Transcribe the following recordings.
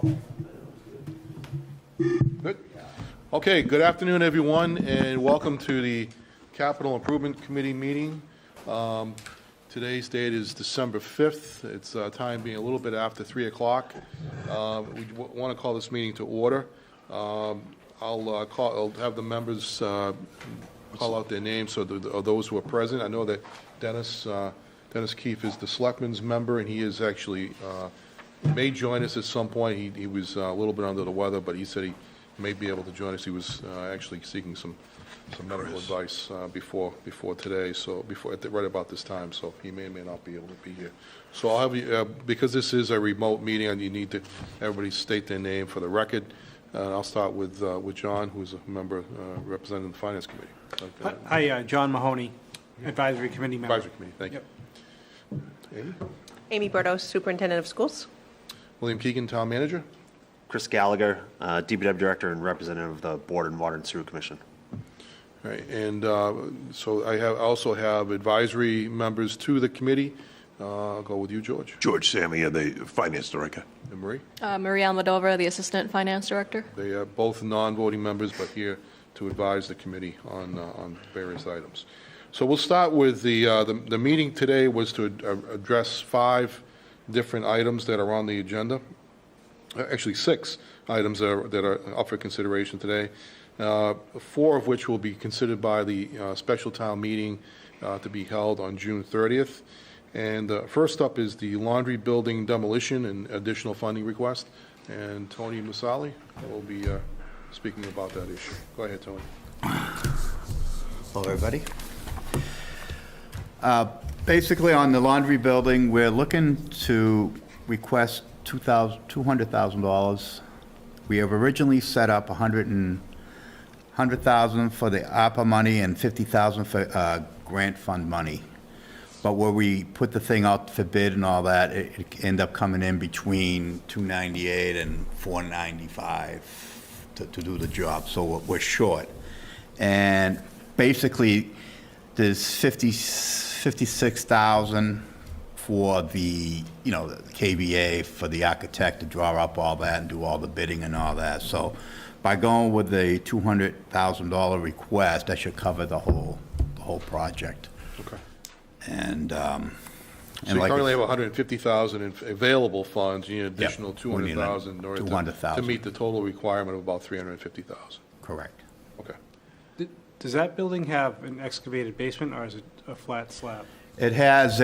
Good. Okay, good afternoon, everyone, and welcome to the Capital Improvement Committee meeting. Today's date is December 5th. It's time being a little bit after 3 o'clock. We want to call this meeting to order. I'll have the members call out their names so of those who are present. I know that Dennis Keefe is the Selectmen's member, and he is actually may join us at some point. He was a little bit under the weather, but he said he may be able to join us. He was actually seeking some medical advice before today, so right about this time, so he may or may not be able to be here. So I'll have you, because this is a remote meeting, and you need to everybody state their name for the record. I'll start with John, who's a member representing the Finance Committee. Hi, John Mahoney, Advisory Committee member. Advisory Committee, thank you. Amy? Amy Bordeaux, Superintendent of Schools. William Keegan, Town Manager. Chris Gallagher, DPW Director and Representative of the Board and Water and Sewer Commission. All right, and so I also have advisory members to the committee. I'll go with you, George. George Samia, the Finance Director. And Marie? Marie Almodovar, the Assistant Finance Director. They are both non-voting members, but here to advise the committee on various items. So we'll start with the meeting today was to address 5 different items that are on the agenda. Actually, 6 items that are up for consideration today. 4 of which will be considered by the special town meeting to be held on June 30th. And first up is the laundry building demolition and additional funding request. And Tony Masali will be speaking about that issue. Go ahead, Tony. Hello, everybody. Basically, on the laundry building, we're looking to request $200,000. We have originally set up $100,000 for the ARPA money and $50,000 for grant fund money. But where we put the thing out for bid and all that, it ended up coming in between $298 and $495 to do the job. So we're short. And basically, there's $56,000 for the, the KVA, for the architect to draw up all that and do all the bidding and all that. So by going with the $200,000 request, that should cover the whole project. Okay. And So you currently have $150,000 in available funds. You need an additional $200,000 in order to meet the total requirement of about $350,000. Correct. Okay. Does that building have an excavated basement, or is it a flat slab? It has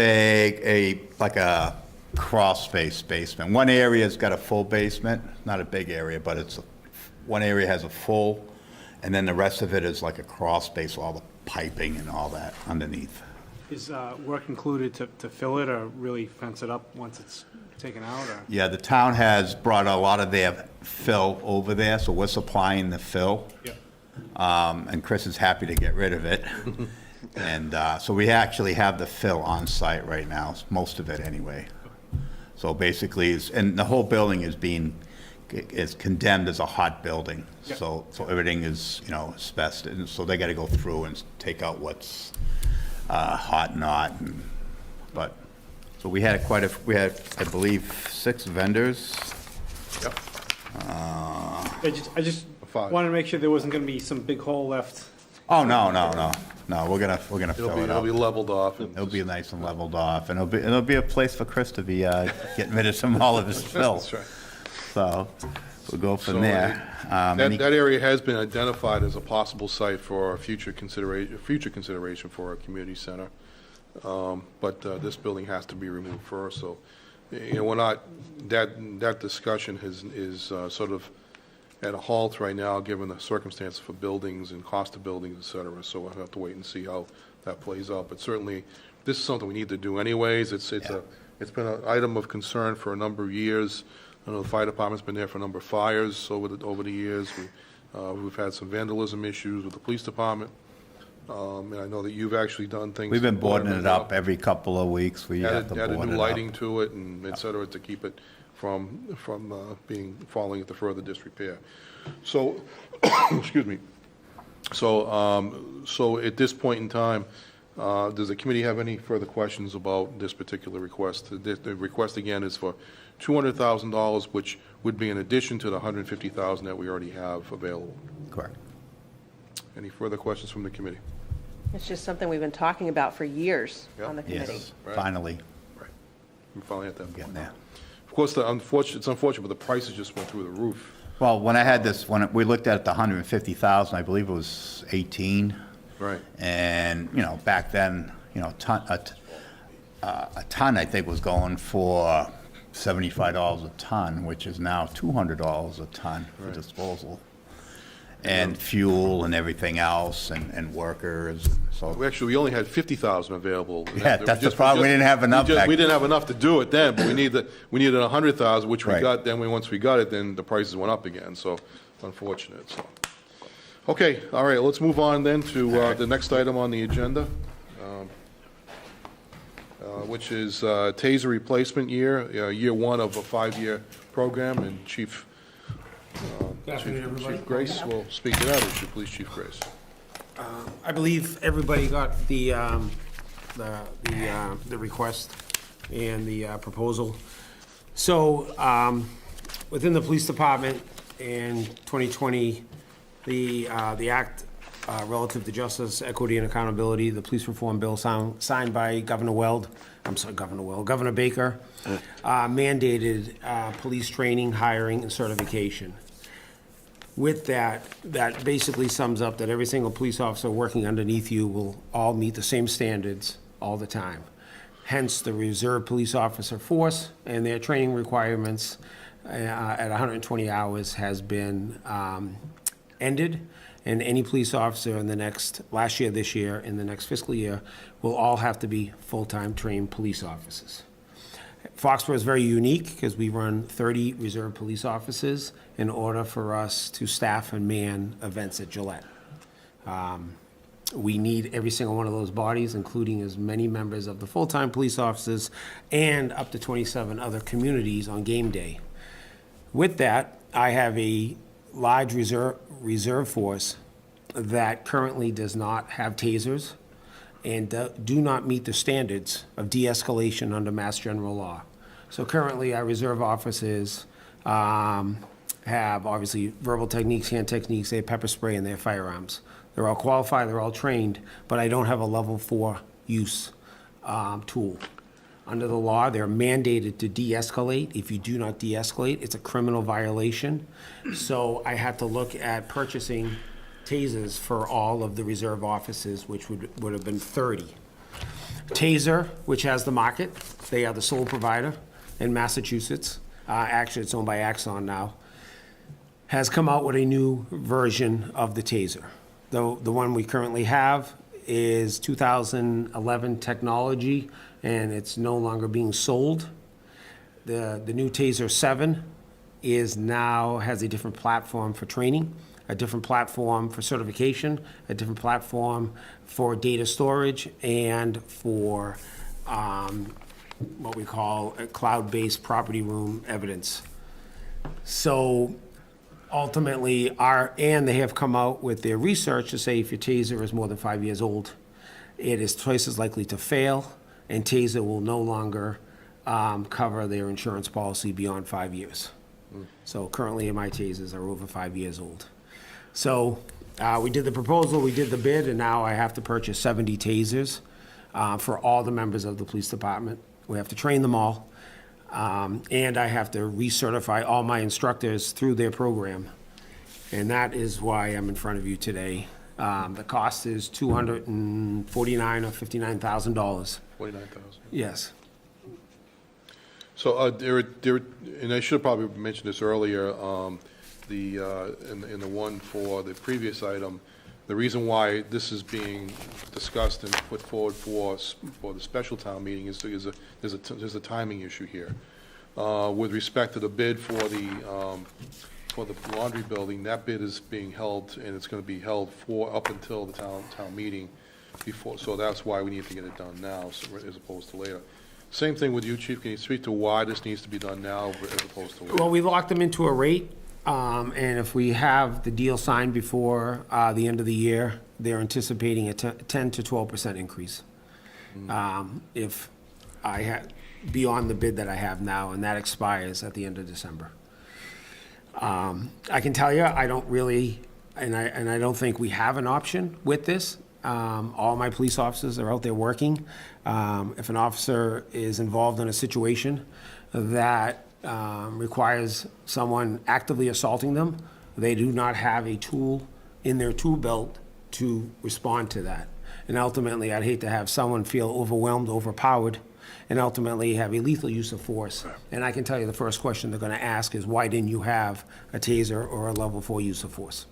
like a crawl space basement. One area's got a full basement, not a big area, but one area has a full, and then the rest of it is like a crawl space, all the piping and all that underneath. Is work included to fill it or really fence it up once it's taken out? Or? Yeah, the town has brought a lot of their fill over there, so we're supplying the fill. Yep. And Chris is happy to get rid of it. And so we actually have the fill on site right now, most of it anyway. So basically, and the whole building is condemned as a hot building. Yep. So everything is, asbestos. And so they got to go through and take out what's hot, not. So we had I believe 6 vendors. Yep. I just 5. wanted to make sure there wasn't going to be some big hole left. Oh, no, we're gonna fill it It'll up. be leveled off. It'll be nice and leveled off, and it'll be a place for Chris to be getting rid of all of his fill. That's right. So we'll go from So, there. That area has been identified as a possible site for future consideration for a community center. But this building has to be removed first. So, we're not that discussion is sort of at a halt right now, given the circumstances for buildings and cost of buildings, et cetera. So we'll have to wait and see how that plays out. But certainly, this is something we need to do anyways. It's been an item of concern for a number of years. I know the fire department's been there for a number of fires over the years. We've had some vandalism issues with the police department. And I know that you've actually done things. We've been boarding it up every couple of weeks. We have to board it up. Added new lighting to it, and et cetera, to keep it from falling into further disrepair. So, excuse me. So at this point in time, does the committee have any further questions about this particular request? The request again is for $200,000, which would be in addition to the $150,000 that we already have available. Correct. Any further questions from the committee? It's just something we've been talking about for years Yeah. on the committee. Yes, Right. finally, Right. We're finally at that getting point. there. Of course, it's unfortunate, but the prices just went through the roof. Well, when I had this, when we looked at the 150,000, I believe it was 18. Right. And, you know, back then, you know, a ton, I think, was going for $75 a ton, which is now $200 a ton for disposal. And fuel and everything else, and workers, so. We only had 50,000 available. Yeah, that's the problem. We didn't have enough back We didn't have enough to do it then, but we needed 100,000, which we Right. got, then once we got it, then the prices went up again, so unfortunate, so. Okay, all right, let's move on then to the next item on the agenda, which is TASER replacement year, year one of a 5-year program, and Chief Chief Grace will speak to that issue. Please, Chief Grace. I believe everybody got the request and the proposal. So, within the police department in 2020, the act relative to justice, equity, and accountability, the police reform bill signed by Governor Baker, mandated police training, hiring, and certification. With that basically sums up that every single police officer working underneath you will all meet the same standards all the time. Hence, the reserve police officer force and their training requirements at 120 hours has been ended. And any police officer in the next, last year, this year, in the next fiscal year, will all have to be full-time trained police officers. Foxboro is very unique because we run 30 reserve police officers in order for us to staff and man events at Gillette. We need every single one of those bodies, including as many members of the full-time police officers and up to 27 other communities on game day. With that, I have a large reserve force that currently does not have tasers and do not meet the standards of de-escalation under Mass General Law. So currently, our reserve officers have obviously verbal techniques, hand techniques, they have pepper spray, and they have firearms. They're all qualified, they're all trained, but I don't have a level 4 use tool. Under the law, they're mandated to de-escalate. If you do not de-escalate, it's a criminal violation. So I had to look at purchasing tasers for all of the reserve officers, which would have been 30. Taser, which has the market, they are the sole provider in Massachusetts. Actually, it's owned by Axon now, has come out with a new version of the taser. The one we currently have is 2011 technology, and it's no longer being sold. The new Taser 7 has a different platform for training, a different platform for certification, a different platform for data storage, and for what we call a cloud-based property room evidence. So ultimately, and they have come out with their research to say if your taser is more than 5 years old, it is twice as likely to fail, and taser will no longer cover their insurance policy beyond 5 years. So currently, my tasers are over 5 years old. So we did the proposal, we did the bid, and now I have to purchase 70 tasers for all the members of the police department. We have to train them all, and I have to recertify all my instructors through their program. And that is why I'm in front of you today. The cost is $249,000 or $59,000. 49,000. Yes. So and I should have probably mentioned this earlier, in the one for the previous item, the reason why this is being discussed and put forward for the special town meeting is there's a timing issue here. With respect to the bid for the laundry building, that bid is being held, and it's going to be held up until the town meeting before, so that's why we need to get it done now as opposed to later. Same thing with you, Chief. Can you speak to why this needs to be done now as opposed to later? Well, we locked them into a rate, and if we have the deal signed before the end of the year, they're anticipating a 10 to 12% increase. If I had, beyond the bid that I have now, and that expires at the end of December. I can tell you, I don't really, and I don't think we have an option with this. All my police officers are out there working. If an officer is involved in a situation that requires someone actively assaulting them, they do not have a tool in their tool belt to respond to that. And ultimately, I'd hate to have someone feel overwhelmed, overpowered, and ultimately have a lethal use of force. And I can tell you the first question they're gonna ask is, why didn't you have a taser or a level 4 use of force?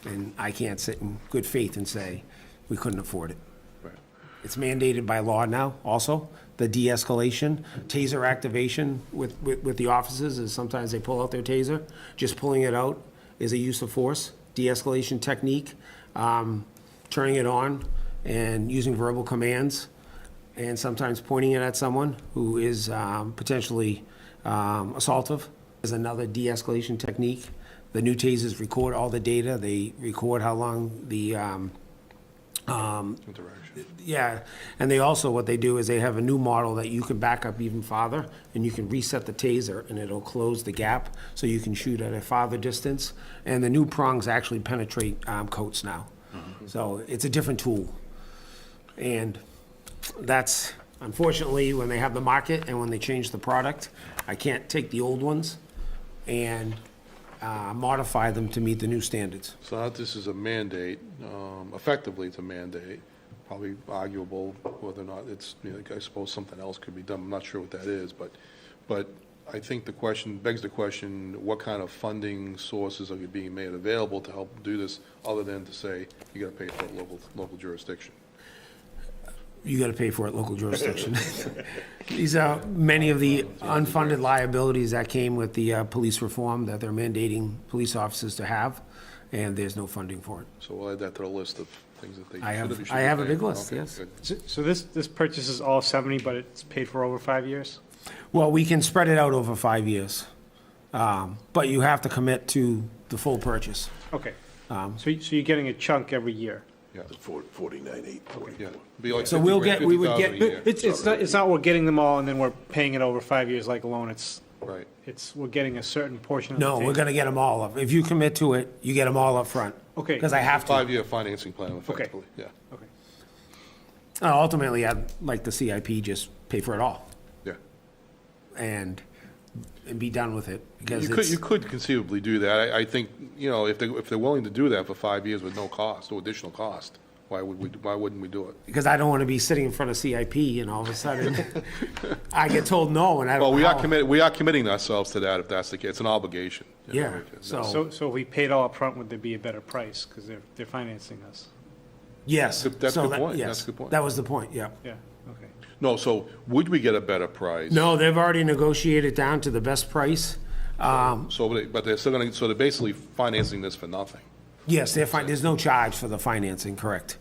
And I can't sit in good faith and say, we couldn't afford it. Right. It's mandated by law now, also. The de-escalation, taser activation with the officers is sometimes they pull out their taser. Just pulling it out is a use of force. De-escalation technique, turning it on and using verbal commands, and sometimes pointing it at someone who is potentially assaultive is another de-escalation technique. The new tasers record all the data. They record how long the Interaction. yeah, and they also, what they do is they have a new model that you can back up even farther, and you can reset the taser, and it'll close the gap, so you can shoot at a farther distance. And the new prongs actually penetrate coats now. So it's a different tool. And that's, unfortunately, when they have the market and when they change the product, I can't take the old ones and modify them to meet the new standards. So now this is a mandate, effectively it's a mandate, probably arguable whether or not it's, I suppose something else could be done, I'm not sure what that is, but I think the question, begs the question, what kind of funding sources are being made available to help do this, other than to say, you gotta pay for it local jurisdiction? You gotta pay for it, local jurisdiction. These are many of the unfunded liabilities that came with the police reform that they're mandating police officers to have, and there's no funding for it. So we'll add that to the list of things that they I should have, have. I have a big list, yes. So this purchase is all 70, but it's paid for over 5 years? Well, we can spread it out over 5 years, but you have to commit to the full purchase. Okay. So you're getting a chunk every year? Yeah, 49,844. yeah. Be like So we'll get- we would 50,000 get- a year. It's not we're getting them all and then we're paying it over 5 years like a loan. Right. We're getting a certain portion of the No, we're payment. gonna get them all up. If you commit to it, you get them all up front. Okay. Because I have to. 5-year financing plan, effectively, yeah, Okay. Ultimately, I'd like the CIP just pay for it all yeah. and be done with it, because You it's, could conceivably do that. I think, if they're willing to do that for 5 years with no cost, no additional cost, why wouldn't we do it? because I don't want to be sitting in front of CIP and all of a sudden I get told no, and I don't Well, know how. we are committing ourselves to that, if that's the case. It's an obligation. Yeah, so, So if we paid all up front, would there be a better price? Because they're financing us. yes. That's a So good that- point. yes, That's a good point. That was the point, yeah. Yeah, okay. No, so would we get a better price? No, they've already negotiated down to the best price. But they're still gonna, so they're basically financing this for nothing. Yes, they're fine, there's no charge for the financing, correct.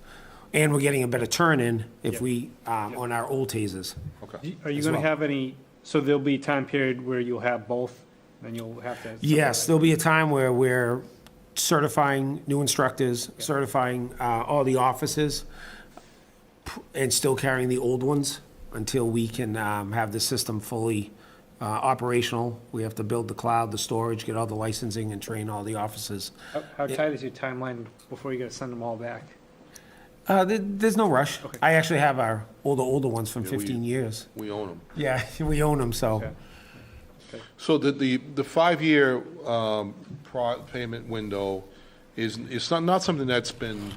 And we're getting a better turn-in if we, on our old tasers. Okay. Are you As going to well. have any, so there'll be a time period where you'll have both, then you'll have to. Yes, there'll be a time where we're certifying new instructors, certifying all the offices, and still carrying the old ones until we can have the system fully operational. We have to build the cloud, the storage, get all the licensing, and train all the officers. How tight is your timeline before you got to send them all back? There's no rush. Okay. I actually have our older ones from 15 years. We own them. Yeah, we own them, so. Okay. So the 5-year payment window is not something that's been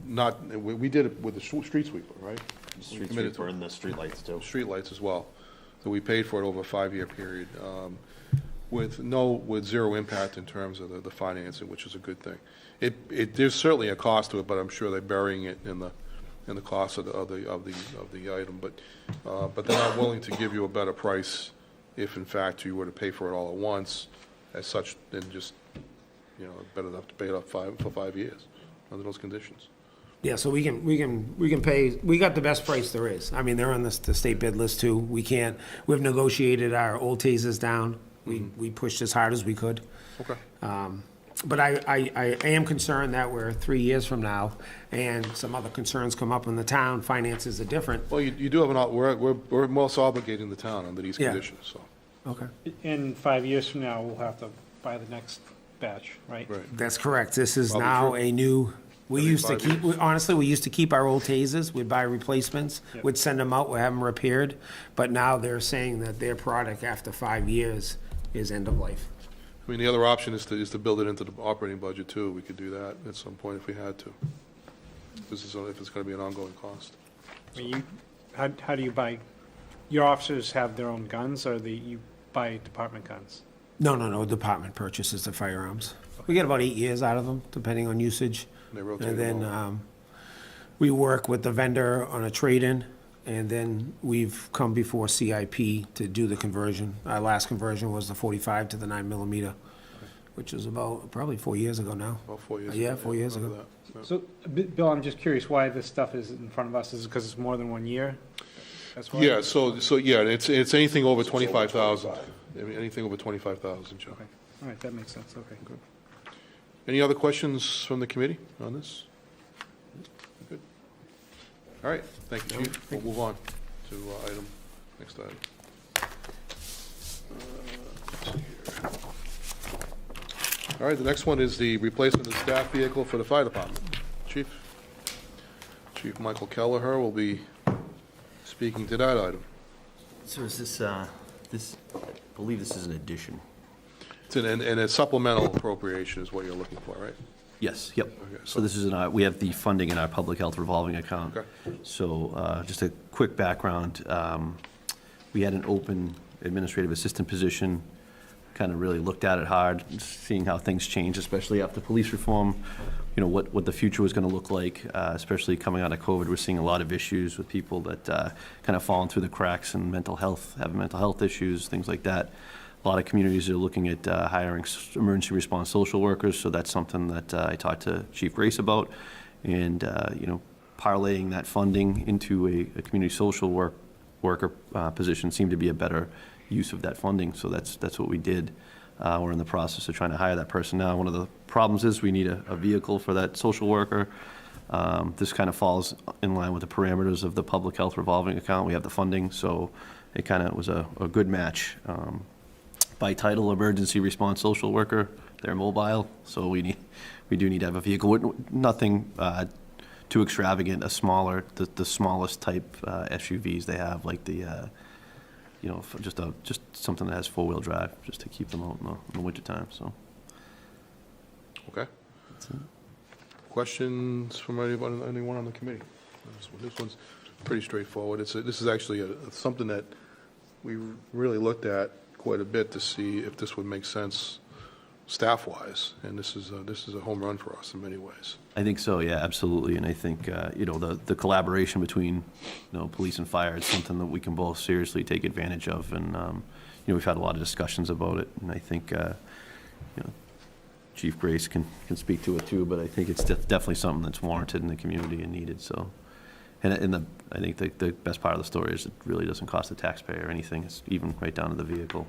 we did it with the street sweeper, right? Street committed to sweeper and the streetlights too. Streetlights as well. So we paid for it over a 5-year period, with zero impact in terms of the financing, which is a good thing. There's certainly a cost to it, but I'm sure they're burying it in the cost of the item. But they're not willing to give you a better price if in fact you were to pay for it all at once. As such, then just better enough to pay it up for 5 years under those conditions. Yeah, so we can pay, we got the best price there is. I mean, they're on the state bid list too. We've negotiated our old tasers down. We pushed as hard as we could. Okay. But I am concerned that we're 3 years from now, and some other concerns come up in the town, finances are different. Well, you do have we're most obligating the town under these Yeah. conditions, so, Okay. In 5 years from now, we'll have to buy the next batch, right? right. That's correct. This is Probably now true. a new, we Every used to 5 keep, years. honestly, we used to keep our old tasers, we'd buy replacements, Yep. we'd send them out, we'd have them repaired, but now they're saying that their product after 5 years is end of life. I mean, the other option is to build it into the operating budget too. We could do that at some point if we had to. If it's gonna be an ongoing cost. I mean, how do you buy, your officers have their own guns, or you buy department guns? No, department purchases the firearms. We get about 8 years out of them, depending on usage. They rotate And them then, all. we work with the vendor on a trade-in, and then we've come before CIP to do the conversion. Our last conversion was the 45 to the 9mm, which was about, probably 4 years ago now. About 4 years. Yeah, ago, 4 years remember ago. that, yeah. So, Bill, I'm just curious why this stuff is in front of us. Is it because it's more than 1 year? That's why? Yeah, yeah, it's anything over 25,000. I mean, anything over 25,000, Joe. Okay, all right, that makes sense, okay. Any other questions from the committee on this? Good. All right, thank you, Chief. We'll move on to next item. Let's see here. All right, the next one is the replacement of the staff vehicle for the fire department. Chief Chief Michael Kelleher will be speaking to that item. So is this, I believe this is an addition. It's and a supplemental appropriation is what you're looking for, right? Yes, yep. Okay, So this is we have the funding in our public health revolving account. Okay. So just a quick background, we had an open administrative assistant position, kind of really looked at it hard, seeing how things change, especially after police reform, you know, what the future was going to look like, especially coming out of COVID. We're seeing a lot of issues with people that kind of fallen through the cracks in mental health, having mental health issues, things like that. A lot of communities are looking at hiring emergency response social workers, so that's something that I talked to Chief Grace about, and you know, parlaying that funding into a community social worker position seemed to be a better use of that funding, so that's what we did. We're in the process of trying to hire that person now. One of the problems is we need a vehicle for that social worker. This kind of falls in line with the parameters of the public health revolving account. We have the funding, so it kind of was a good match. By title, emergency response social worker, they're mobile, so we do need to have a vehicle. Nothing too extravagant, the smallest type SUVs they have, like the you know, just something that has four-wheel drive, just to keep them out in the wintertime, so. Okay. Questions from anyone on the committee? This one's pretty straightforward. This is actually something that we really looked at quite a bit to see if this would make sense staff-wise, and this is a home run for us in many ways. I think so, yeah, absolutely, and I think, you know, the collaboration between, you know, police and fire is something that we can both seriously take advantage of, and, you know, we've had a lot of discussions about it, and I think, you know, Chief Grace can speak to it too, but I think it's definitely something that's warranted in the community and needed, so. And I think the best part of the story is it really doesn't cost the taxpayer anything, it's even right down to the vehicle.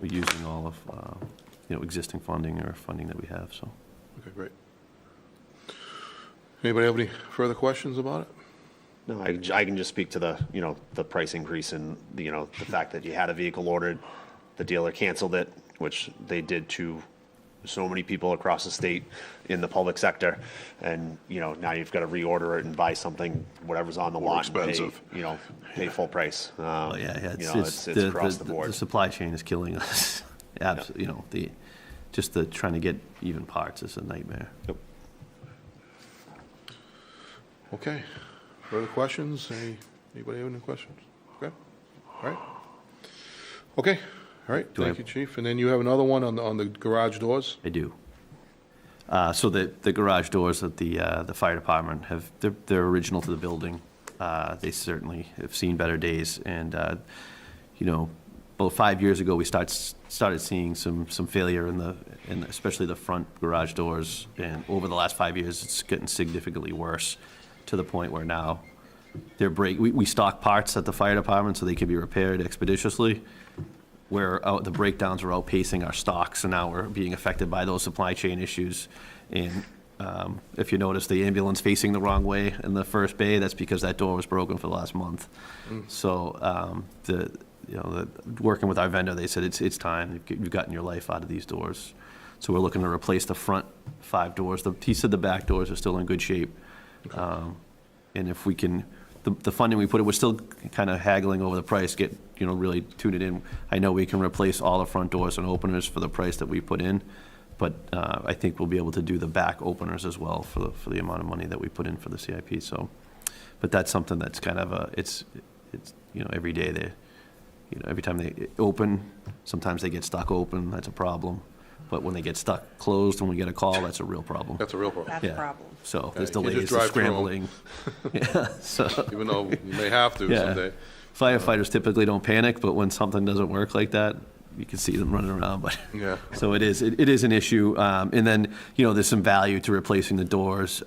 We're using all of, you know, existing funding or funding that we have, so. Okay, great. Anybody have any further questions about it? No, I can just speak to the price increase and, the fact that you had a vehicle ordered, the dealer canceled it, which they did to so many people across the state in the public sector. And, now you've got to reorder it and buy something, whatever's on the More lot. expensive. And pay full price. Oh, yeah, It's across the board. The supply chain is killing us. Absolutely, you know, just trying to get even parts is a nightmare. Yep. Okay. Further questions? Anybody have any questions? Okay. All right. Okay. All right. Do I Thank have- you, Chief. And then you have another one on the garage doors? I do. So the garage doors at the fire department they're original to the building. They certainly have seen better days, and you know, about 5 years ago we started seeing some failure in especially the front garage doors, and over the last 5 years it's getting significantly worse, to the point where now we stock parts at the fire department so they can be repaired expeditiously. where the breakdowns are outpacing our stocks, and now we're being affected by those supply chain issues. And if you notice the ambulance facing the wrong way in the first bay, that's because that door was broken for the last month. So working with our vendor, they said it's time. You've gotten your life out of these doors. So we're looking to replace the front 5 doors. The piece of the back doors are still in good shape. And if we can, the funding we put it, we're still kind of haggling over the price, really tune it in. I know we can replace all the front doors and openers for the price that we put in, but I think we'll be able to do the back openers as well for the amount of money that we put in for the CIP. So, but that's something that's kind of it's every day they, every time they open, sometimes they get stuck open. That's a problem. But when they get stuck closed, when we get a call, that's a real problem. That's a real problem. That's a problem. So there's you can't delays, just drive through 'em. scrambling. Yeah, so. Even though you may have to Yeah. someday. Firefighters typically don't panic, but when something doesn't work like that, you can see them running around, but. Yeah. So it is an issue. And then, there's some value to replacing the doors.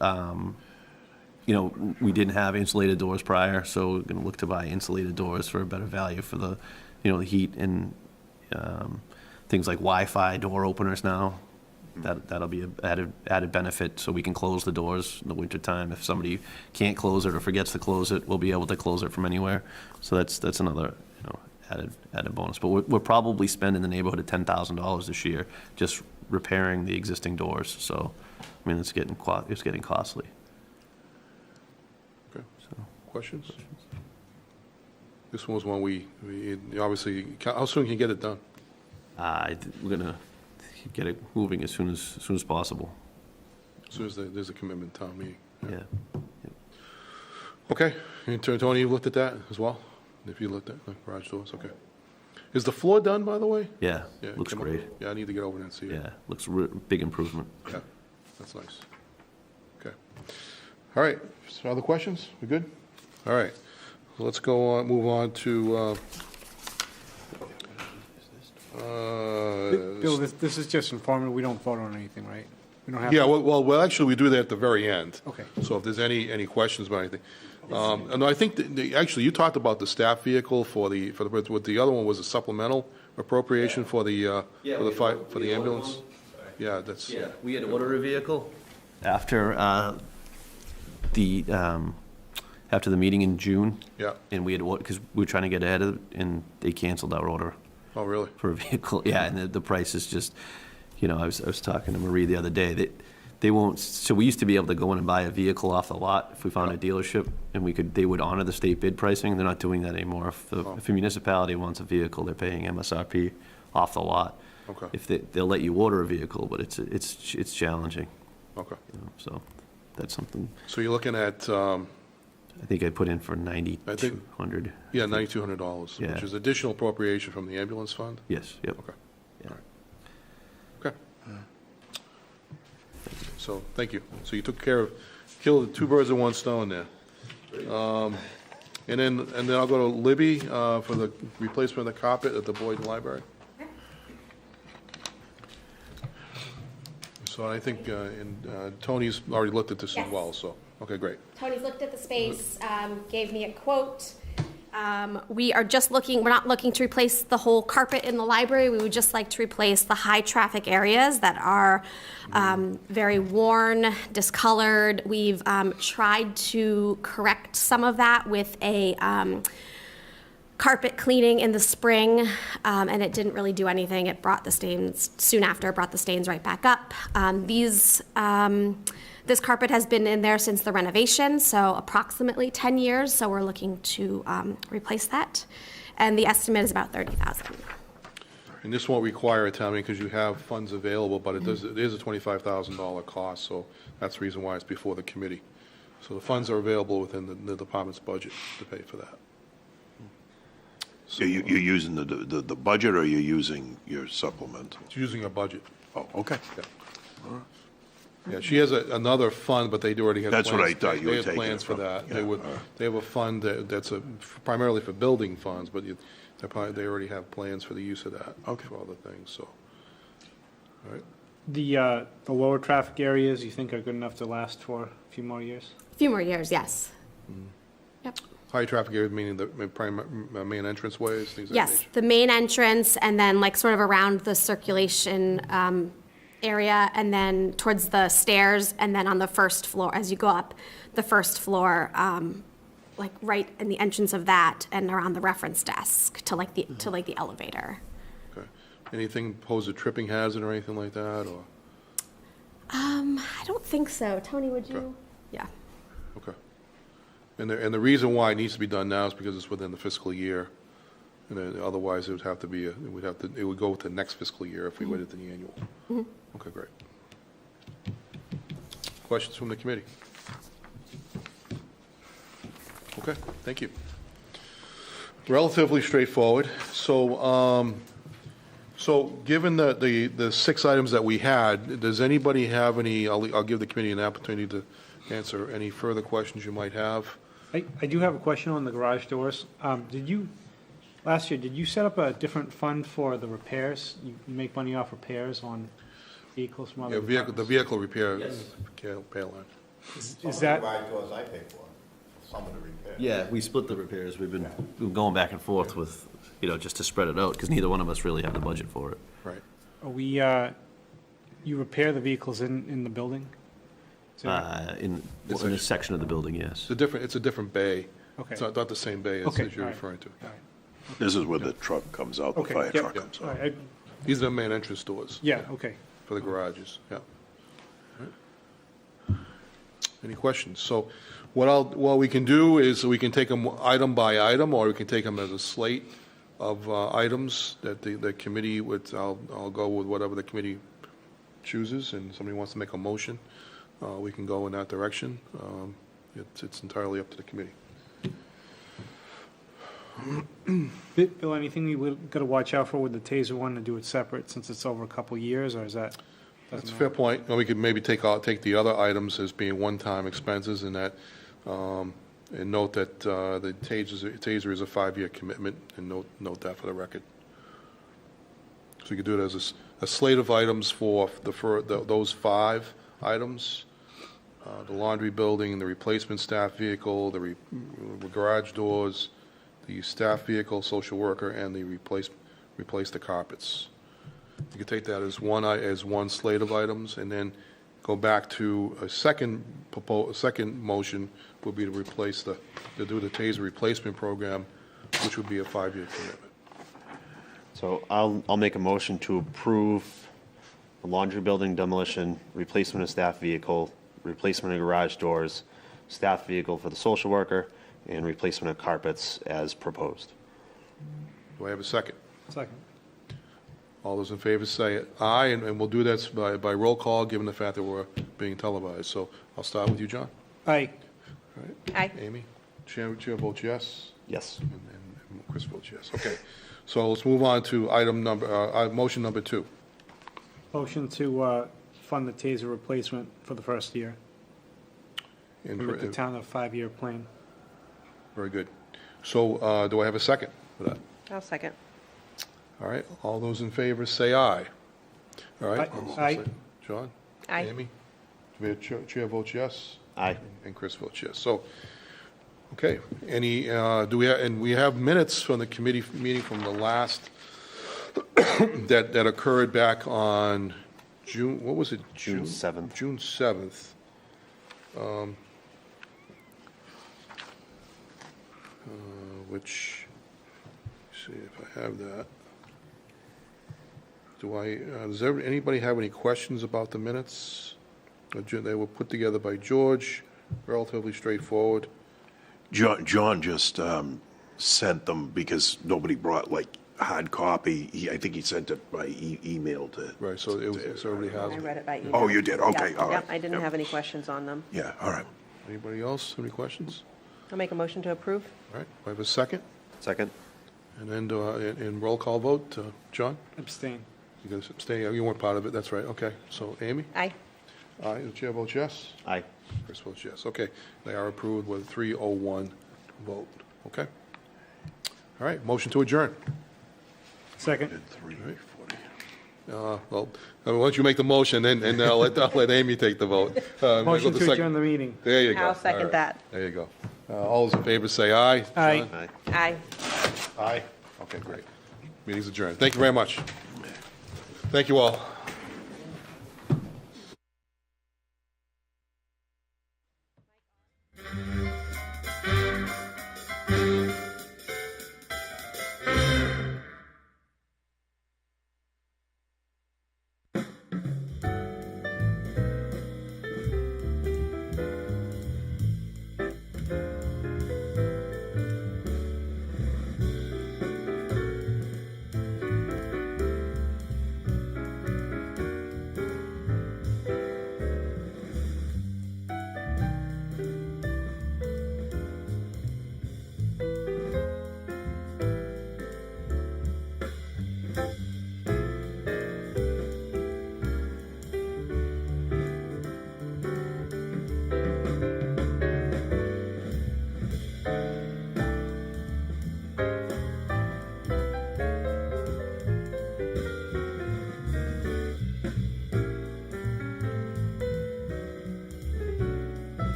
We didn't have insulated doors prior, so we're gonna look to buy insulated doors for a better value for the, the heat and, things like Wi-Fi door openers now. That'll be an added benefit, so we can close the doors in the wintertime. If somebody can't close it or forgets to close it, we'll be able to close it from anywhere. So that's another, added bonus. But we're probably spending in the neighborhood of $10,000 this year just repairing the existing doors. So, it's getting costly. Okay. Questions? This one was one we obviously, how soon can you get it done? We're gonna get it moving as soon as possible. As soon as there's a commitment, town meeting. Yeah. Okay. And Tony, you looked at that as well? If you looked at the garage doors, okay. Is the floor done, by the way? Yeah, Yeah, looks come on. great. Yeah, I need to get over there and see it. Yeah, looks big improvement. Yeah, that's nice. Okay. All right, so other questions? We good? All right, let's go on, move on to, Bill, this is just informative. We don't vote on anything, right? We don't have. yeah, well, actually, we do that at the very end. Okay. So if there's any questions about anything. And I think, actually, you talked about the staff vehicle what the other one was a supplemental appropriation for the ambulance? Yeah, that's. Yeah, we had to order a vehicle after the meeting in June. Yeah. And we had, because we were trying to get ahead of it, and they canceled our order Oh, really? for a vehicle. Yeah, and the price is just, I was talking to Marie the other day, they won't, so we used to be able to go in and buy a vehicle off the lot if we found a dealership, and they would honor the state bid pricing. They're not doing that anymore. If a municipality wants a vehicle, they're paying MSRP off the lot. Okay. If they'll let you order a vehicle, but it's challenging, Okay. so that's something. So you're looking at, I think I put in for $9,200. yeah, $9,200, Yeah. which is additional appropriation from the ambulance fund? Yes, yep. Okay. Yeah. Okay. So, thank you. So you killed 2 birds with 1 stone there. And then I'll go to Libby for the replacement of the carpet at the Boyd Library. So I think, Tony's already looked at this as Yes. well, so, okay, great. Tony's looked at the space, gave me a quote. We're not looking to replace the whole carpet in the library. We would just like to replace the high-traffic areas that are very worn, discolored. We've tried to correct some of that with a carpet cleaning in the spring, and it didn't really do anything. It brought the stains, soon after, it brought the stains right back up. This carpet has been in there since the renovation, so approximately 10 years, so we're looking to replace that. And the estimate is about $30,000. And this won't require a town meeting because you have funds available, but it is a $25,000 cost, so that's the reason why it's before the committee. So the funds are available within the department's budget to pay for that. So you're using the budget, or you're using your supplemental? It's using a budget. Oh, okay. Yeah, she has another fund, but they already have plans. That's what I thought you were They have taking plans it for from. that. Yeah, They have a fund that's primarily for building funds, but they already have plans for the use of that. Okay. For other things, so. All right. The lower traffic areas, you think are good enough to last for a few more years? A few more years, yes. Yep. High traffic areas, meaning the main entrance ways, things of that Yes, nature? the main entrance, and then like sort of around the circulation area, and then towards the stairs, and then on the first floor, as you go up the first floor, like right in the entrance of that, and around the reference desk to like the elevator. Okay. Anything pose a tripping hazard or anything like that, or? I don't think so. Tony, would you? Okay. Yeah. Okay. And the reason why it needs to be done now is because it's within the fiscal year. And then otherwise, it would have to be, it would go with the next fiscal year if we waited to the annual. Okay, great. Questions from the committee? Okay, thank you. Relatively straightforward. So, given the 6 items that we had, does anybody have any, I'll give the committee an opportunity to answer any further questions you might have. I do have a question on the garage doors. Last year, did you set up a different fund for the repairs? You make money off repairs on vehicles from other Yeah, the departments? vehicle repair. Pay line. Is that, doors I pay for, some of the repairs. Yeah, we split the repairs. We've been going back and forth with, just to spread it out, because neither one of us really have the budget for it. Right. are we, you repair the vehicles in the building? Is that- In a section of the building, yes. It's a different bay. Okay. It's not the same bay as Okay, you're all right. referring to. All right. This is where the truck comes out, the Okay, fire yep, truck yep, comes all out. right. These are the main entrance doors. Yeah, okay. For the garages, yeah. All right. Any questions? So what we can do is we can take them item by item, or we can take them as a slate of items that the committee would, I'll go with whatever the committee chooses, and somebody wants to make a motion, we can go in that direction. It's entirely up to the committee. Bill, anything you got to watch out for with the TASER one to do it separate since it's over a couple years, or is that? That's a fair point. And we could maybe take the other items as being one-time expenses, and that, and note that the TASER is a 5-year commitment, and note that for the record. So we could do it as a slate of items for those 5 items: the laundry building, the replacement staff vehicle, the garage doors, the staff vehicle, social worker, and the replace the carpets. You could take that as one slate of items, and then go back to a second motion would be to do the TASER replacement program, which would be a 5-year commitment. So I'll make a motion to approve the laundry building demolition, replacement of staff vehicle, replacement of garage doors, staff vehicle for the social worker, and replacement of carpets as proposed. Do I have a second? Second. All those in favor say aye, and we'll do this by roll call, given the fact that we're being televised. So I'll start with you, John. Aye. All right. Aye. Amy? Chair votes yes, Yes. and Chris votes yes. Okay. So let's move on to motion number 2. Motion to fund the TASER replacement for the first year. And With the town of 5-year plan. Very good. So do I have a second for that? I'll second. All right, all those in favor say aye. All right? Aye. John? Aye. Amy? Chair votes yes, Aye. and Chris votes yes. So, okay, we have minutes from the committee meeting from the last, that occurred back on June, what was it? June 7th. June 7th. Which, let's see if I have that. Does anybody have any questions about the minutes? They were put together by George, relatively straightforward. John just sent them because nobody brought hard copy. I think he sent it by email to. Right, so everybody has I it. read it by email. Oh, you did? Okay, Yeah, all right. Yep, I didn't have any questions on them. Yeah, all right. Anybody else, any questions? I'll make a motion to approve. All right, I have a second, Second? and then in roll call vote, John? Abstain. You guys abstain, you weren't part of it, that's right, okay. So Amy? Aye. Aye, the chair votes yes. Aye. Chris votes yes, okay. They are approved with 301 vote, okay? All right, motion to adjourn. Second. All right, 40. Well, why don't you make the motion, and I'll let Amy take the vote. Motion to adjourn the meeting. There you go. I'll second All right. that. There you go. All those in favor say aye. Aye. John? Aye. Aye. Aye. Okay, great. Meeting's adjourned. Thank you very much. Thank you all.